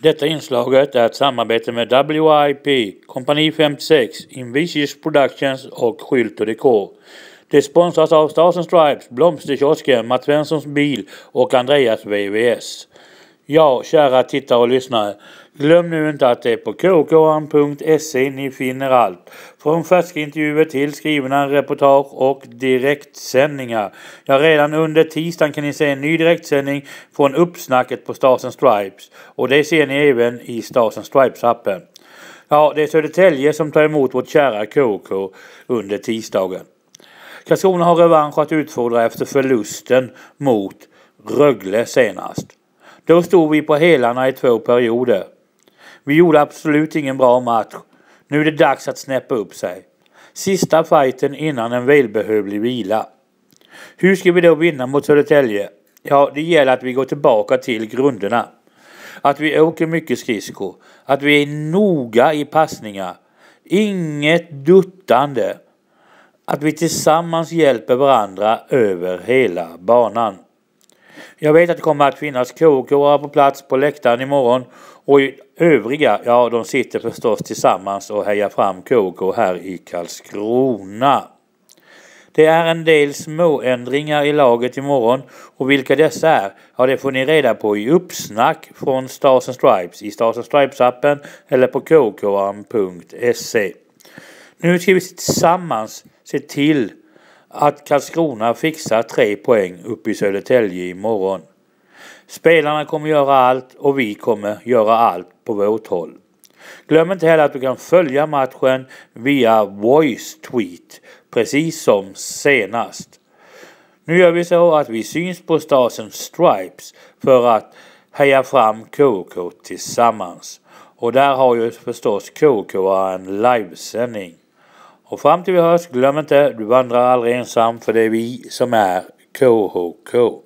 Detta inslaget är ett samarbete med WIP, Kompani 56, Invicius Productions och Skylt och Dekor. Det sponsras av Stars and Stripes, Blomsterkiosken, Mats Svenssons bil och Andreas VVS. Ja, kära tittare och lyssnare, glöm nu inte att det är på kkam.se ni finner allt. Från färska intervjuer till skrivna reportage och direktsändningar. Ja, redan under tisdagen kan ni se en ny direktsändning från uppsnacket på Stars and Stripes. Och det ser ni även i Stars and Stripes-appen. Ja, det är Södertälje som tar emot vårt kära KK under tisdagen. Karlskrona har revansch att utfordra efter förlusten mot Rögle senast. Då stod vi på hälarna i 2 perioder. Vi gjorde absolut ingen bra match. Nu är det dags att snäppa upp sig. Sista fighten innan en välbehövlig vila. Hur ska vi då vinna mot Södertälje? Ja, det gäller att vi går tillbaka till grunderna. Att vi åker mycket skridskor. Att vi är noga i passningar. Inget duttande. Att vi tillsammans hjälper varandra över hela banan. Jag vet att det kommer att finnas KK på plats på läktaren imorgon. Och övriga, ja, de sitter förstås tillsammans och hejar fram KK här i Karlskrona. Det är en del små ändringar i laget imorgon. Och vilka dessa är, ja, det får ni reda på i uppsnack från Stars and Stripes. I Stars and Stripes-appen eller på kkam.se. Nu ska vi tillsammans se till att Karlskrona fixar 3 poäng upp i Södertälje imorgon. Spelarna kommer göra allt och vi kommer göra allt på vårt håll. Glöm inte heller att du kan följa matchen via voice tweet, precis som senast. Nu gör vi så att vi syns på Stars and Stripes för att heja fram KK tillsammans. Och där har ju förstås KK en livesändning. Och fram till vi hörs, glöm inte, du vandrar aldrig ensam, för det är vi som är KHK.